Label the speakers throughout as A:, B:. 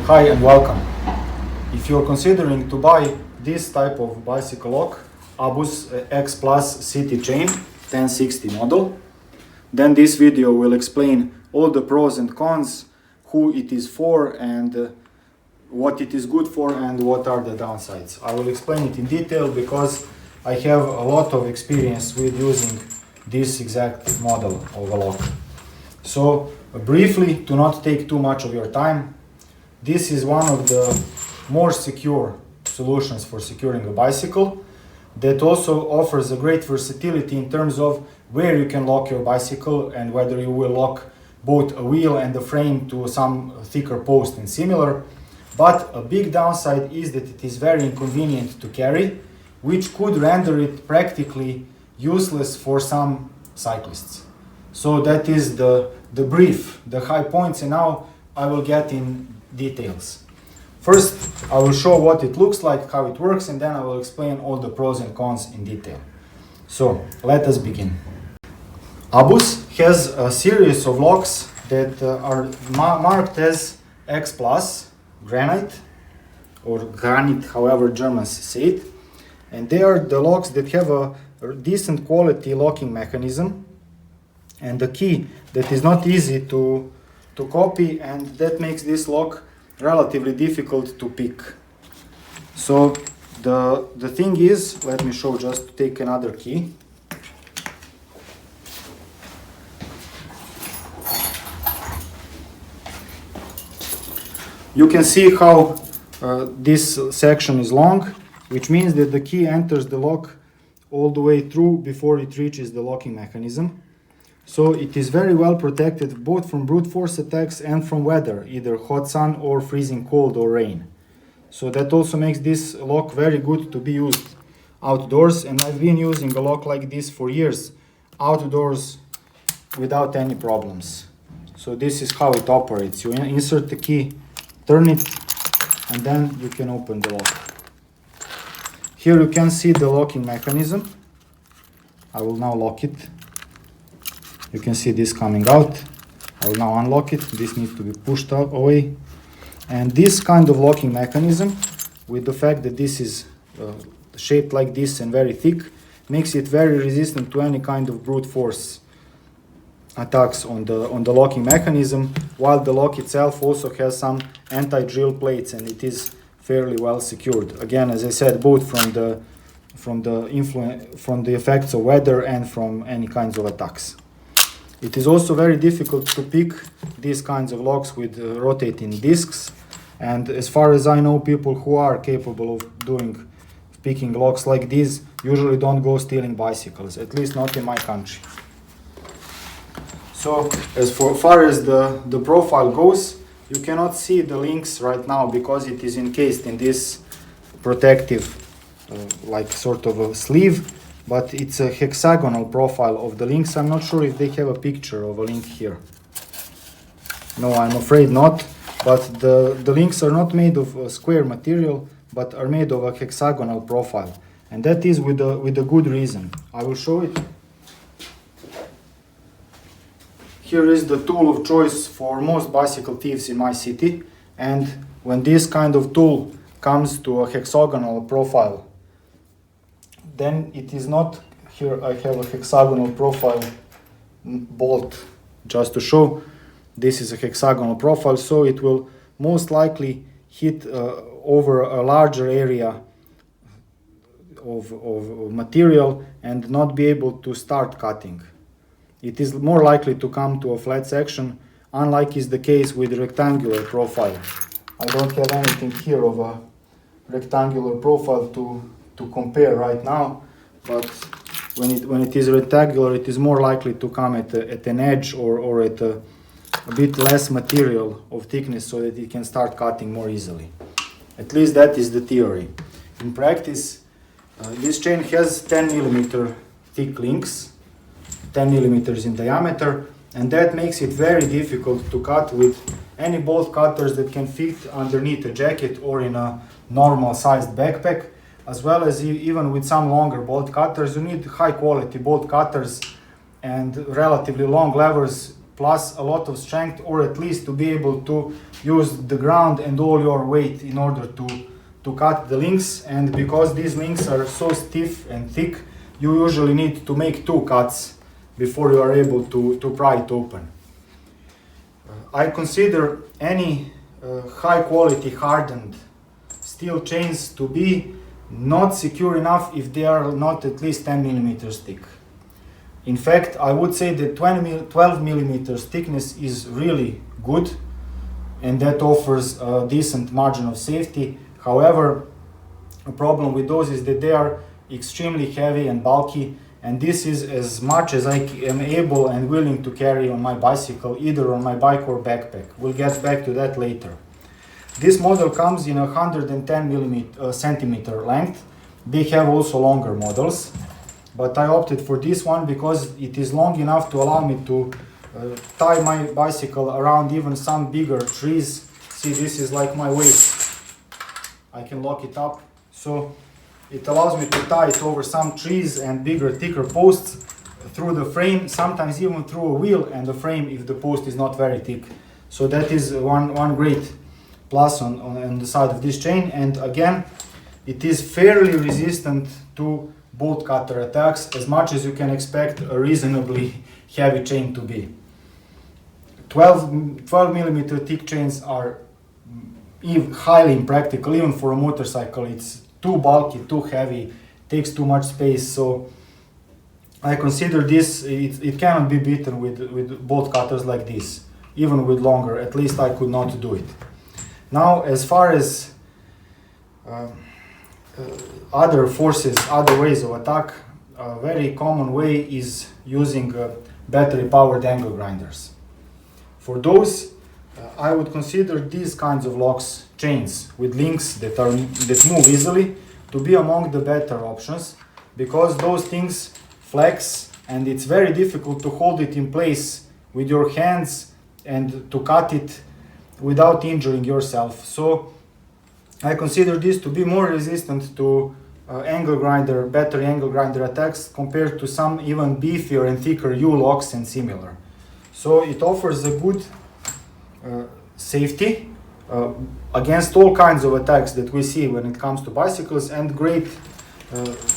A: Hi and welcome. If you're considering to buy this type of bicycle lock, ABUS XPlus CityChain 1060 model, then this video will explain all the pros and cons, who it is for and what it is good for and what are the downsides. I will explain it in detail because I have a lot of experience with using this exact model of a lock. So briefly, to not take too much of your time, this is one of the more secure solutions for securing a bicycle that also offers a great versatility in terms of where you can lock your bicycle and whether you will lock both a wheel and the frame to some thicker post and similar. But a big downside is that it is very inconvenient to carry, which could render it practically useless for some cyclists. So that is the brief, the high points, and now I will get in details. First, I will show what it looks like, how it works, and then I will explain all the pros and cons in detail. So, let us begin. ABUS has a series of locks that are marked as XPlus, Granite, or Granit, however Germans say it. And they are the locks that have a decent quality locking mechanism and a key that is not easy to copy, and that makes this lock relatively difficult to pick. So the thing is, let me show, just to take another key. You can see how this section is long, which means that the key enters the lock all the way through before it reaches the locking mechanism. So it is very well protected both from brute force attacks and from weather, either hot sun or freezing cold or rain. So that also makes this lock very good to be used outdoors, and I've been using a lock like this for years outdoors without any problems. So this is how it operates. You insert the key, turn it, and then you can open the lock. Here you can see the locking mechanism. I will now lock it. You can see this coming out. I will now unlock it. This needs to be pushed out away. And this kind of locking mechanism, with the fact that this is shaped like this and very thick, makes it very resistant to any kind of brute force attacks on the locking mechanism, while the lock itself also has some anti-drill plates and it is fairly well secured. Again, as I said, both from the effects of weather and from any kinds of attacks. It is also very difficult to pick these kinds of locks with rotating discs, and as far as I know, people who are capable of picking locks like these usually don't go stealing bicycles, at least not in my country. So as far as the profile goes, you cannot see the links right now because it is encased in this protective like sort of a sleeve, but it's a hexagonal profile of the links. I'm not sure if they have a picture of a link here. No, I'm afraid not, but the links are not made of a square material, but are made of a hexagonal profile, and that is with a good reason. I will show it. Here is the tool of choice for most bicycle thieves in my city, and when this kind of tool comes to a hexagonal profile, then it is not, here I have a hexagonal profile bolt just to show. This is a hexagonal profile, so it will most likely hit over a larger area of material and not be able to start cutting. It is more likely to come to a flat section, unlike is the case with rectangular profile. I don't have anything here of a rectangular profile to compare right now, but when it is rectangular, it is more likely to come at an edge or at a bit less material of thickness so that it can start cutting more easily. At least that is the theory. In practice, this chain has 10 millimeter thick links, 10 millimeters in diameter, and that makes it very difficult to cut with any bolt cutters that can fit underneath a jacket or in a normal sized backpack, as well as even with some longer bolt cutters. You need high quality bolt cutters and relatively long levers plus a lot of strength, or at least to be able to use the ground and all your weight in order to cut the links. And because these links are so stiff and thick, you usually need to make 2 cuts before you are able to pry it open. I consider any high quality hardened steel chains to be not secure enough if they are not at least 10 millimeters thick. In fact, I would say that 12 millimeters thickness is really good, and that offers a decent margin of safety. However, a problem with those is that they are extremely heavy and bulky, and this is as much as I am able and willing to carry on my bicycle, either on my bike or backpack. We'll get back to that later. This model comes in 110 centimeter length. They have also longer models, but I opted for this one because it is long enough to allow me to tie my bicycle around even some bigger trees. See, this is like my waist. I can lock it up, so it allows me to tie it over some trees and bigger, thicker posts through the frame, sometimes even through a wheel and the frame if the post is not very thick. So that is one great plus on the side of this chain. And again, it is fairly resistant to bolt cutter attacks, as much as you can expect a reasonably heavy chain to be. 12 millimeter thick chains are highly impractical, even for a motorcycle. It's too bulky, too heavy, takes too much space. So I consider this, it cannot be beaten with bolt cutters like this, even with longer. At least I could not do it. Now, as far as other forces, other ways of attack, a very common way is using battery powered angle grinders. For those, I would consider these kinds of locks, chains with links that move easily, to be among the better options, because those things flex and it's very difficult to hold it in place with your hands and to cut it without injuring yourself. So I consider this to be more resistant to battery angle grinder attacks compared to some even beefier and thicker U-locks and similar. So it offers a good safety against all kinds of attacks that we see when it comes to bicycles, and great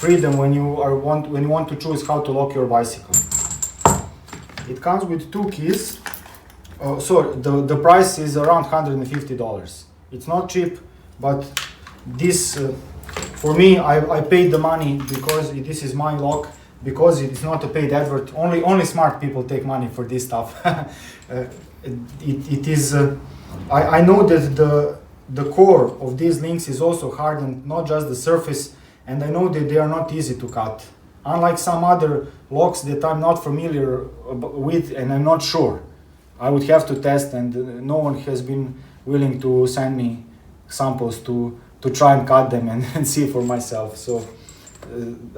A: freedom when you want to choose how to lock your bicycle. It comes with 2 keys. The price is around $150. It's not cheap, but this for me, I paid the money because this is my lock, because it's not a paid advert. Only smart people take money for this stuff. It is. I know that the core of these links is also hardened, not just the surface, and I know that they are not easy to cut. Unlike some other locks that I'm not familiar with and I'm not sure. I would have to test, and no one has been willing to send me samples to try and cut them and see for myself. So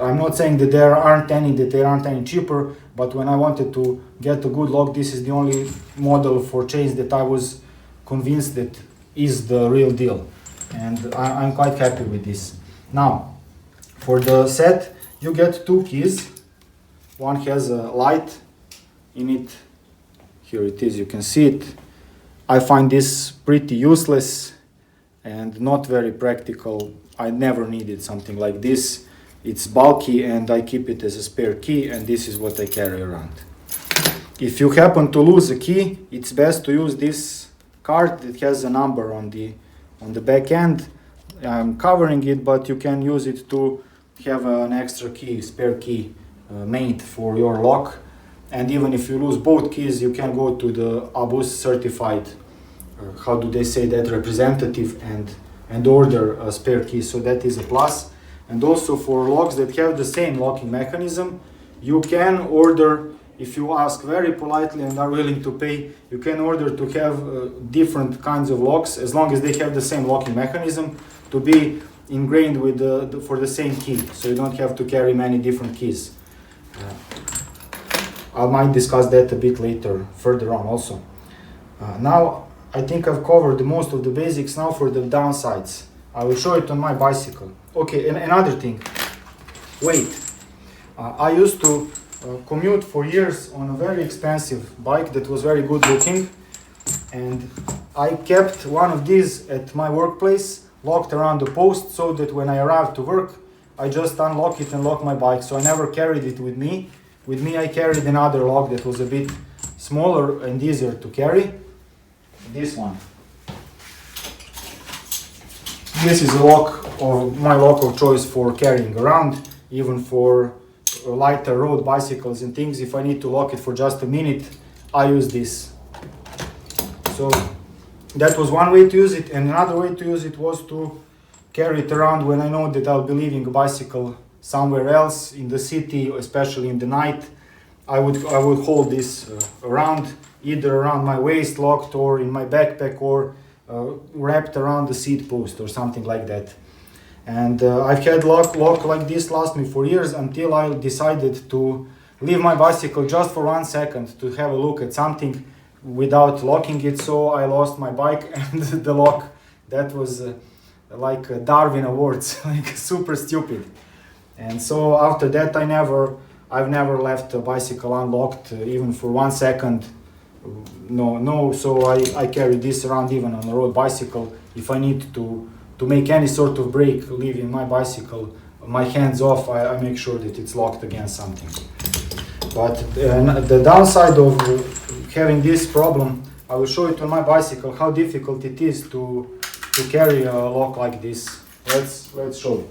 A: I'm not saying that there aren't any cheaper, but when I wanted to get a good lock, this is the only model for chains that I was convinced that is the real deal, and I'm quite happy with this. Now, for the set, you get 2 keys. One has a light in it. Here it is, you can see it. I find this pretty useless and not very practical. I never needed something like this. It's bulky and I keep it as a spare key, and this is what I carry around. If you happen to lose a key, it's best to use this card that has a number on the back end. I'm covering it, but you can use it to have an extra key, spare key made for your lock. And even if you lose both keys, you can go to the ABUS certified, how do they say that, representative, and order a spare key. So that is a plus. And also for locks that have the same locking mechanism, you can order, if you ask very politely and are willing to pay, you can order to have different kinds of locks, as long as they have the same locking mechanism, to be ingrained with for the same key, so you don't have to carry many different keys. I might discuss that a bit later, further on also. Now, I think I've covered most of the basics. Now for the downsides. I will show it on my bicycle. Okay, and another thing, weight. I used to commute for years on a very expensive bike that was very good looking, and I kept one of these at my workplace locked around the post so that when I arrived to work I just unlock it and lock my bike. So I never carried it with me. With me I carried another lock that was a bit smaller and easier to carry. This one. This is a lock, or my lock of choice for carrying around, even for lighter road bicycles and things. If I need to lock it for just a minute, I use this. So that was one way to use it, and another way to use it was to carry it around when I know that I'll be leaving a bicycle somewhere else in the city, especially in the night. I would hold this around, either around my waist locked or in my backpack, or wrapped around the seat post or something like that. And I've had lock like this last me for years, until I decided to leave my bicycle just for 1 second to have a look at something without locking it. So I lost my bike and the lock. That was like Darwin Awards, like super stupid. And so after that I've never left a bicycle unlocked even for 1 second. No, so I carry this around even on a road bicycle. If I need to make any sort of break leaving my bicycle, my hands off, I make sure that it's locked against something. But the downside of having this problem, I will show it on my bicycle how difficult it is to carry a lock like this. Let's show it.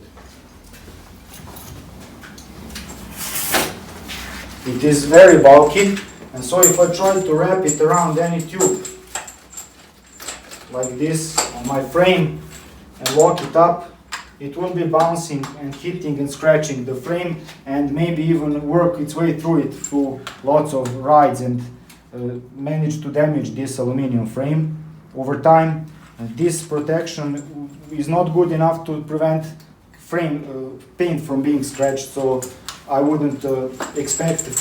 A: It is very bulky, and so if I try to wrap it around any tube like this on my frame and lock it up, it will be bouncing and hitting and scratching the frame, and maybe even work its way through it through lots of rides, and manage to damage this aluminum frame over time. This protection is not good enough to prevent paint from being scratched, so I wouldn't expect the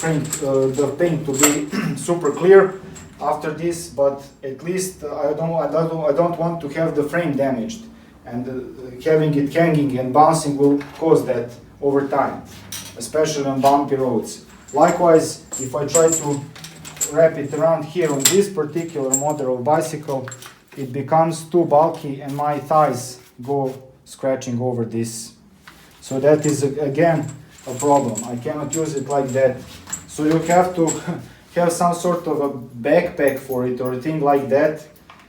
A: paint to be super clear after this, but at least I don't want to have the frame damaged, and having it hanging and bouncing will cause that over time, especially on bumpy roads. Likewise, if I try to wrap it around here on this particular model of bicycle, it becomes too bulky and my thighs go scratching over this. So that is again a problem. I cannot use it like that. So you have to have some sort of a backpack for it or a thing like that,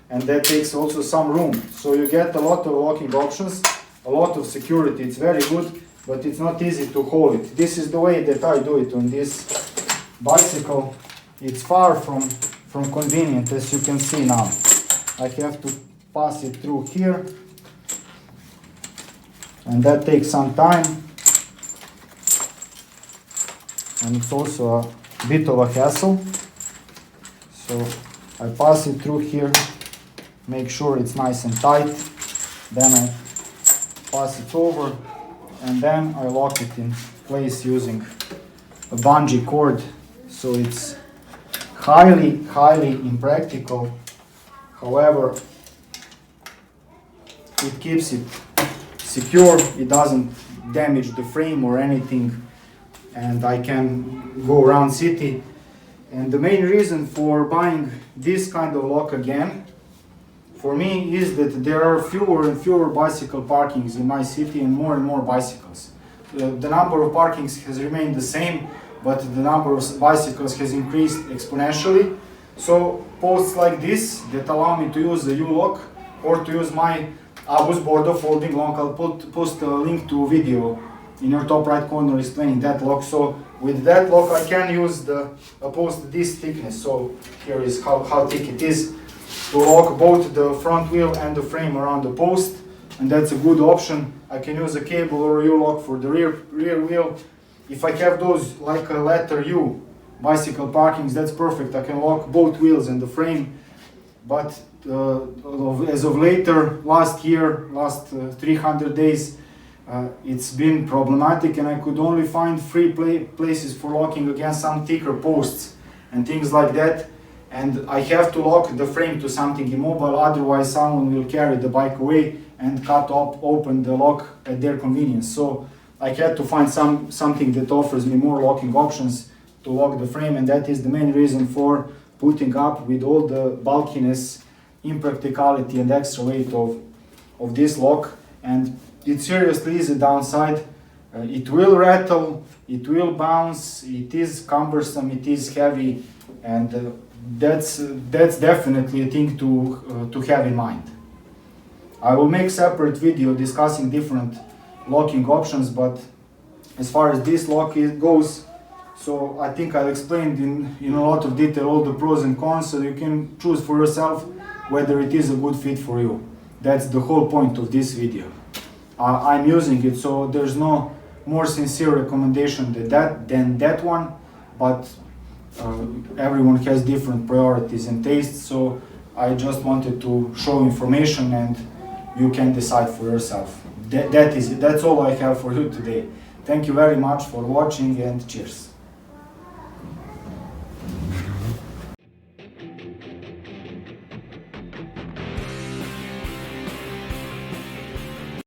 A: and that takes also some room. So you get a lot of locking options, a lot of security. It's very good, but it's not easy to hold it. This is the way that I do it on this bicycle. It's far from convenient, as you can see now. I have to pass it through here, and that takes some time, and it's also a bit of a hassle. So I pass it through here, make sure it's nice and tight, then I pass it over, and then I lock it in place using a bungee cord. So it's highly impractical. However, it keeps it secure, it doesn't damage the frame or anything, and I can go around city. And the main reason for buying this kind of lock again, for me, is that there are fewer and fewer bicycle parkings in my city and more bicycles. The number of parkings has remained the same, but the number of bicycles has increased exponentially. So posts like this that allow me to use the U-lock or to use my Abus border folding lock, I'll post a link to a video in your top right corner explaining that lock. So with that lock I can use a post this thickness. So here is how thick it is to lock both the front wheel and the frame around the post, and that's a good option. I can use a cable or a U-lock for the rear wheel. If I have those like a letter U bicycle parkings, that's perfect. I can lock both wheels and the frame. But as of later, last 300 days, it's been problematic, and I could only find free places for locking against some thicker posts and things like that. And I have to lock the frame to something immobile, otherwise someone will carry the bike away and cut open the lock at their convenience. So I had to find something that offers me more locking options lock the frame, and that is the main reason for putting up with all the bulkiness, impracticality and extra weight of this lock. And it seriously is a downside. It will rattle, it will bounce, it is cumbersome, it is heavy, and that's definitely a thing to have in mind. I will make separate video discussing different locking options, but as far as this lock goes, so I think I've explained in a lot of detail all the pros and cons, so you can choose for yourself whether it is a good fit for you. That's the whole point of this video. I'm using it, so there's no more sincere recommendation than that one, but everyone has different priorities and tastes, so I just wanted to show information and you can decide for yourself. That is it. That's all I have for you today. Thank you very much for watching, and cheers.